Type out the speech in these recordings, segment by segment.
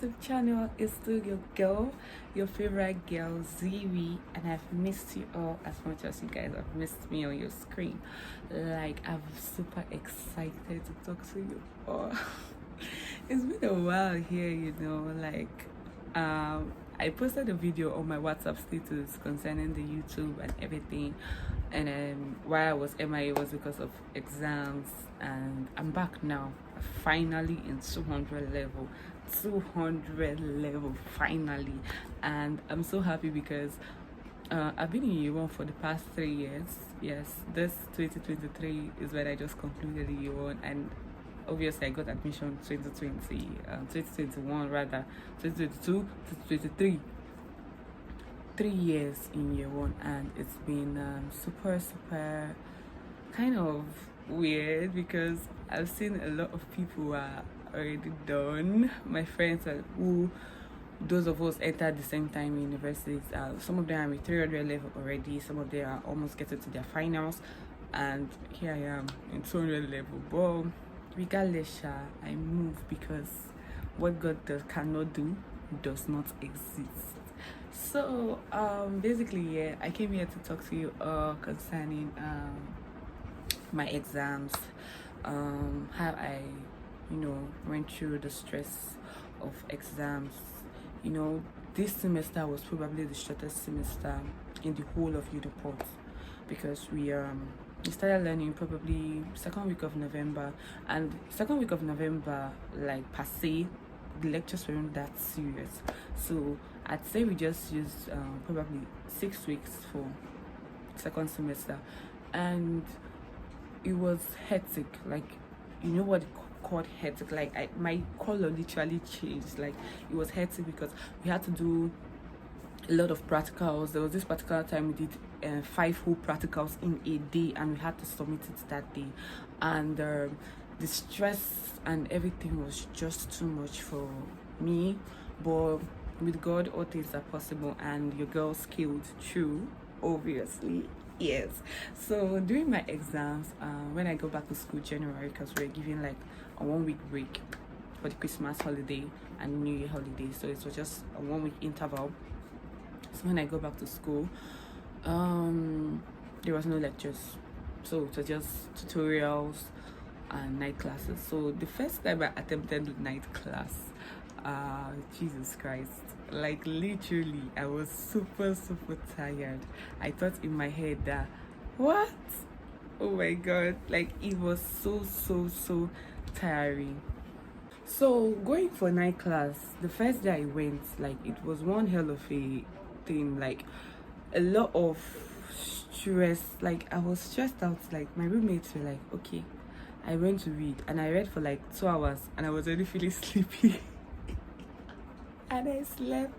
YouTube channel. It's still your girl, your favorite girl, Ziwi, and I've missed you all as much as you guys have missed me on your screen. Like, I'm super excited to talk to you all. It's been a while here, I posted a video on my WhatsApp status concerning the YouTube and everything, and why I was MIA was because of exams, and I'm back now, finally in 200 level finally, and I'm so happy because I've been in year one for the past 3 years. Yes, this 2023 is when I just concluded the year one, and obviously I got admission 2021 rather, 2022 to 2023. 3 years in year one, and it's been super kind of weird because I've seen a lot of people who are already done. My friends who those of us entered the same time in universities, some of them are with 300 level already, some of them are almost getting to their finals, and here I am in 200 level. But regardless, I move because what God cannot do does not exist. So basically, yeah, I came here to talk to you concerning my exams, how I went through the stress of exams. This semester was probably the shortest semester in the whole of Udoport, because we started learning probably second week of November, and second week of November, like per se, the lectures weren't that serious. So I'd say we just used probably 6 weeks for second semester, and it was hectic. Like, you know what called hectic? Like, my color literally changed. Like, it was hectic because we had to do a lot of practicals. There was this particular time we did 5 whole practicals in a day, and we had to submit it that day, and the stress and everything was just too much for me. But with God, all things are possible, and your girl scaled through, obviously. Yes. So during my exams, when I go back to school January, because we're giving like a 1 week break for the Christmas holiday and New Year holiday, so it was just a 1 week interval. So when I go back to school, there was no lectures, so it was just tutorials and night classes. So the first time I attempted night class, Jesus Christ, like literally I was super tired. I thought in my head that, what? Oh my god, like it was so tiring. So going for night class, the first day I went, like it was one hell of a thing, like a lot of stress. Like I was stressed out. Like my roommates were like, okay, I went to read, and I read for like 2 hours, and I was already feeling sleepy and I slept.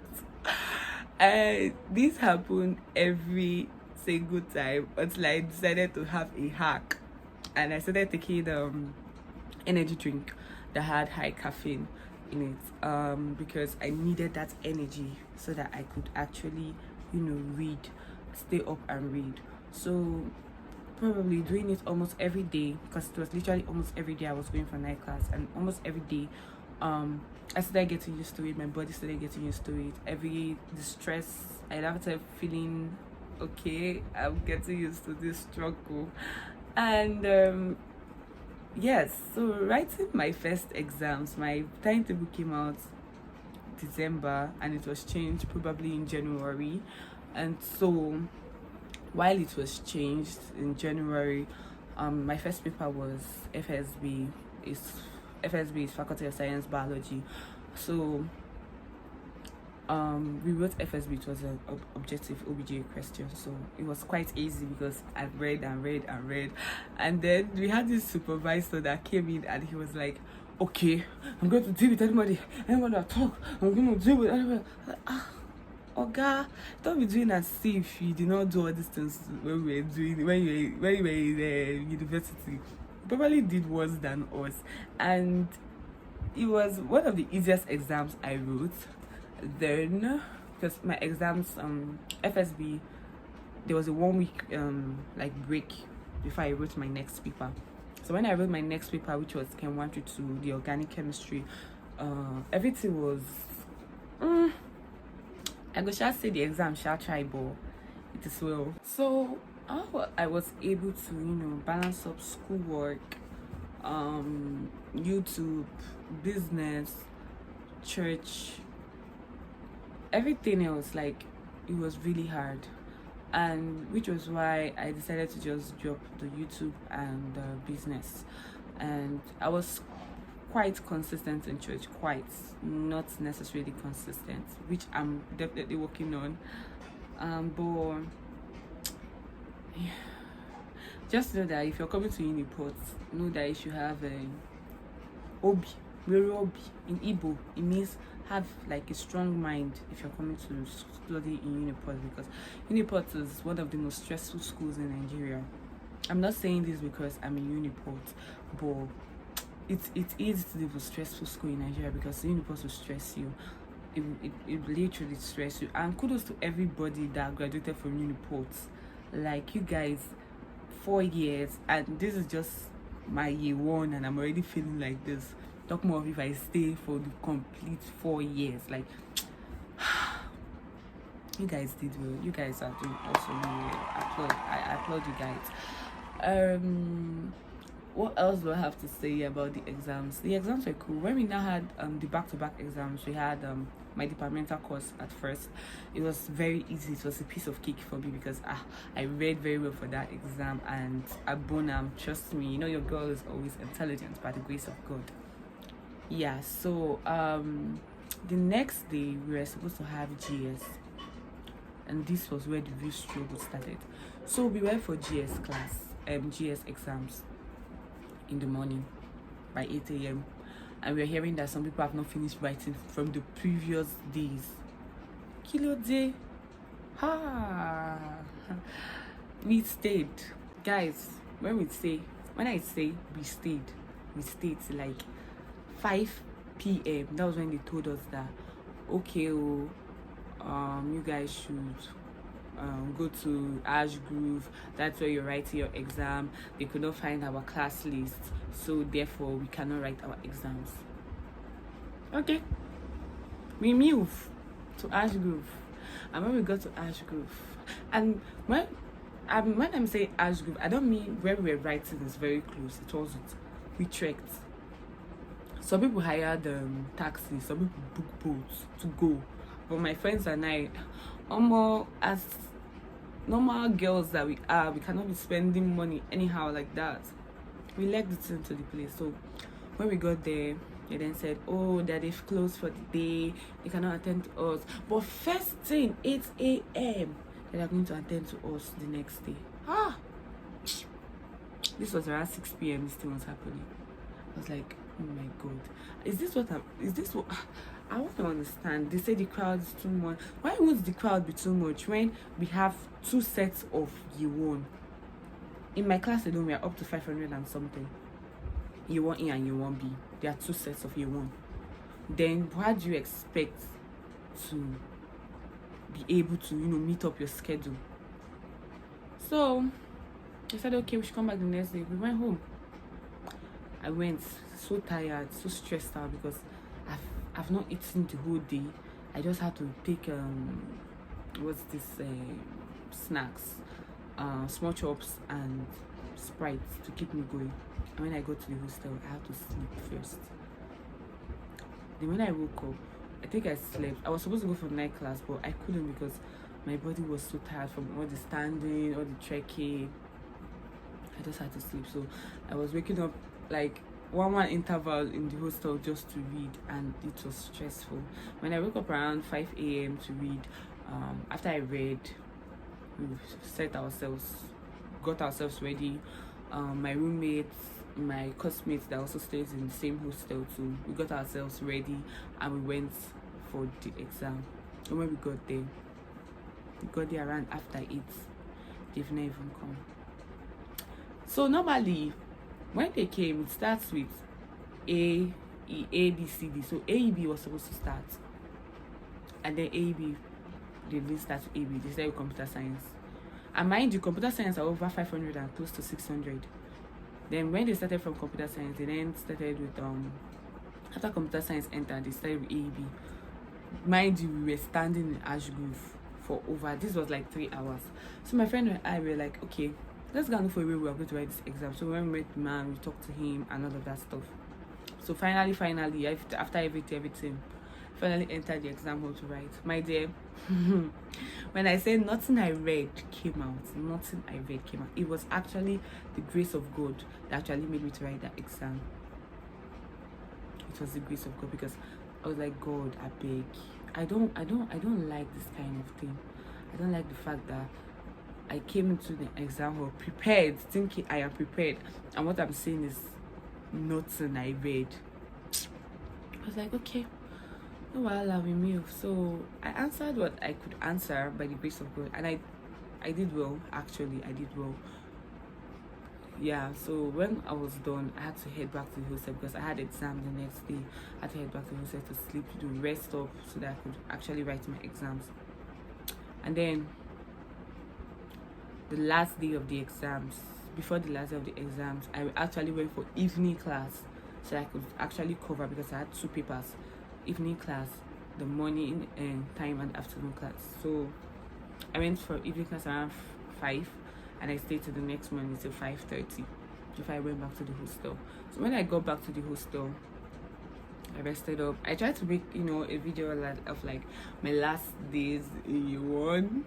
And this happened every single time until I decided to have a hack, and I started taking energy drink that had high caffeine in it, because I needed that energy so that I could actually read, stay up and read. So probably doing it almost every day, because it was literally almost every day I was going for night class, and almost every day I started getting used to it. My body started getting used to it. The stress, I started feeling okay, I'm getting used to this struggle. And yes, so writing my first exams, my timetable came out December, and it was changed probably in January. And so while it was changed in January, my first paper was FSB. FSB is Faculty of Science Biology. So we wrote FSB. It was an objective OBJ question, so it was quite easy because I've read, and then we had this supervisor that came in, and he was like, okay, I'm going to deal with anyone that talk, I'm going to deal with anyone. Like, Oga, don't be doing as if you did not do all these things when you were in the university. You probably did worse than us, and it was one of the easiest exams I wrote then, because my exams, FSB, there was a 1 week like break before I wrote my next paper. So when I wrote my next paper, which was Chem 132, the organic chemistry, everything was mm, I go shall say the exam shall try, but it is well. So how I was able to, balance up schoolwork, YouTube, business, church, everything else, like it was really hard. And which was why I decided to just drop the YouTube and the business. And I was quite consistent in church, quite not necessarily consistent, which I'm definitely working on. But yeah, just know that if you're coming to Uniport, know that you should have a obi, very obi in Igbo. It means have like a strong mind if you're coming to study in Uniport, because Uniport is one of the most stressful schools in Nigeria. I'm not saying this because I'm in Uniport, but it is the most stressful school in Nigeria, because Uniport will stress you. It literally stress you. And kudos to everybody that graduated from Uniport. Like you guys, 4 years, and this is just my year one, and I'm already feeling like this. Talk more of if I stay for the complete 4 years. Like you guys did well. You guys are doing also really well. I applaud you guys. What else do I have to say about the exams? The exams were cool. When we now had the back-to-back exams, we had my departmental course at first. It was very easy. It was a piece of cake for me because I read very well for that exam, and Abonam, trust me, your girl is always intelligent by the grace of God. Yeah, so the next day we were supposed to have GS, and this was where the real struggle started. So we went for GS GS exams in the morning by 8 a.m. and we're hearing that some people have not finished writing from the previous days. Kilo day. Ha! We stayed. Guys, when I say we stayed till like 5 p.m. That was when they told us that, okay, you guys should go to Ash Grove. That's where you're writing your exam. They could not find our class list, so therefore we cannot write our exams. Okay, we move to Ash Grove, and when we got to Ash Grove, and when I'm saying Ash Grove, I don't mean where we were writing is very close. It wasn't. We trekked. Some people hired taxis, some people booked boats to go, but my friends and I, as normal girls that we are, we cannot be spending money anyhow like that. We legged it into the place. So when we got there, they then said, oh, that they've closed for the day, they cannot attend to us. But first thing, 8 a.m., they are going to attend to us the next day. This was around 6 p.m. This thing was happening. I was like, oh my God, is this what I want to understand? They say the crowd is too much. Why would the crowd be too much when we have 2 sets of year one? In my class alone, we are up to 500 and something. Year 1A and year 1B. There are 2 sets of year one. Then what do you expect to be able to, meet up your schedule? So I said, okay, we should come back the next day. We went home. I went so tired, so stressed out, because I've not eaten the whole day. I just had to take snacks, small chops and Sprite to keep me going. And when I got to the hostel, I had to sleep first. Then when I woke up, I think I slept. I was supposed to go for night class, but I couldn't because my body was so tired from all the standing, all the trekking. I just had to sleep. So I was waking up like one interval in the hostel just to read, and it was stressful. When I woke up around 5 a.m. to read, after I read, we got ourselves ready. My roommates, my classmates that also stays in the same hostel too, we got ourselves ready and we went for the exam. And when we got there around after 8. They've never even come. So normally when they came, it starts with A, B, C, D. So AEB was supposed to start, and then AEB, they didn't start with AEB. They started with computer science. And mind you, computer science are over 500 and close to 600. Then when they started from computer science, they then started with after computer science entered, they started with AEB. mind you, we were standing in Ash Grove for over, this was like 3 hours. So my friend and I were like, okay, let's go and look for a way we are going to write this exam. So when we met the man, we talked to him and all of that stuff. So finally, after everything, finally entered the exam hall to write. My dear, when I say nothing I read came out, it was actually the grace of God that actually made me to write that exam. It was the grace of God, because I was like, God, I beg. I don't like this kind of thing. I don't like the fact that I came into the exam hall prepared, thinking I am prepared, and what I'm saying is nothing I read. I was like, okay, no while we move. So I answered what I could answer by the grace of God, and I did well. Actually, I did well. Yeah, so when I was done, I had to head back to the hostel because I had exam the next day. I had to head back to the hostel to sleep, to rest up, so that I could actually write my exams. And then the last day of the exams, before the last day of the exams, I actually went for evening class so I could actually cover, because I had 2 papers, evening class, the morning and time, and afternoon class. So I went for evening class around 5, and I stayed till the next morning till 5:30 before I went back to the hostel. So when I got back to the hostel, I rested up. I tried to make, a video of like my last days in year 1,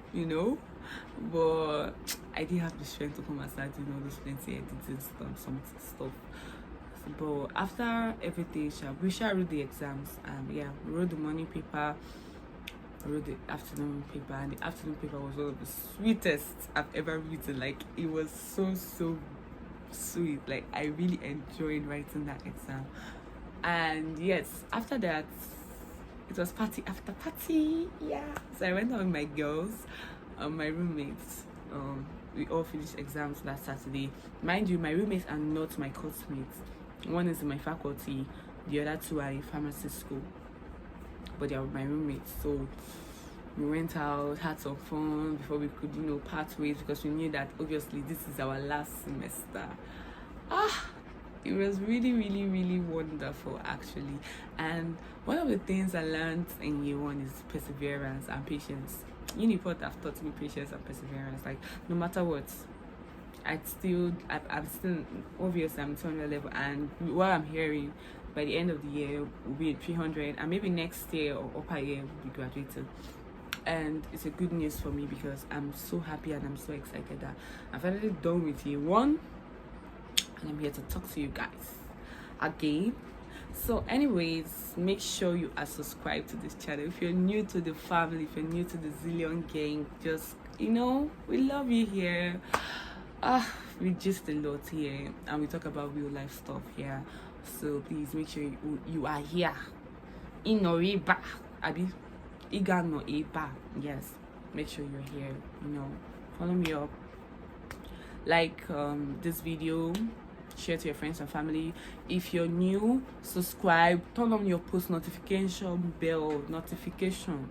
but I didn't have the strength to come and start doing all those plenty editing some stuff. But after everything, we shall wrote the exams, and we wrote the morning paper, I wrote the afternoon paper, and the afternoon paper was one of the sweetest I've ever written. Like, it was so sweet. Like, I really enjoyed writing that exam. And yes, after that, it was party after party. Yeah. So I went out with my girls, my roommates. We all finished exams last Saturday. Mind you, my roommates are not my course mates. One is in my faculty, the other 2 are in pharmacy school, but they are my roommates. So we went out, had some fun before we could, part ways, because we knew that obviously this is our last semester. It was really wonderful, actually. And one of the things I learned in year 1 is perseverance and patience. Uniport have taught me patience and perseverance. Like, no matter what, I'm still obviously I'm 200 level, and what I'm hearing, by the end of the year we'll be at 300, and maybe next year or upper year we'll be graduating. And it's a good news for me, because I'm so happy and I'm so excited that I'm finally done with year 1, and I'm here to talk to you guys again. So anyways, make sure you are subscribed to this channel. If you're new to the family, if you're new to the Zillion gang, just we love you here. We just a lot here, and we talk about real life stuff here. So please make sure you are here in Oriba Abi Igano Eba. Yes, make sure you're here. Follow me up, like this video, share to your friends and family. If you're new, subscribe, turn on your post notification bell, notification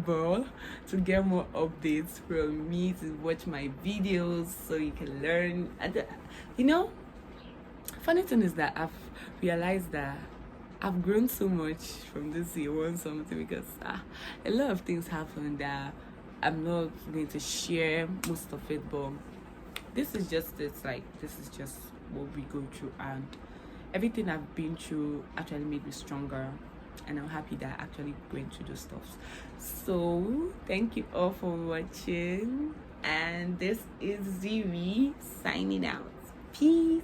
bell, to get more updates from me, to watch my videos so you can learn. And funny thing is that I've realized that I've grown so much from this year 1 something, because a lot of things happen that I'm not going to share most of it, but this is just what we go through, and everything I've been through actually made me stronger, and I'm happy that I actually went through those stuff. So thank you all for watching, and this is Ziri signing out. Peace.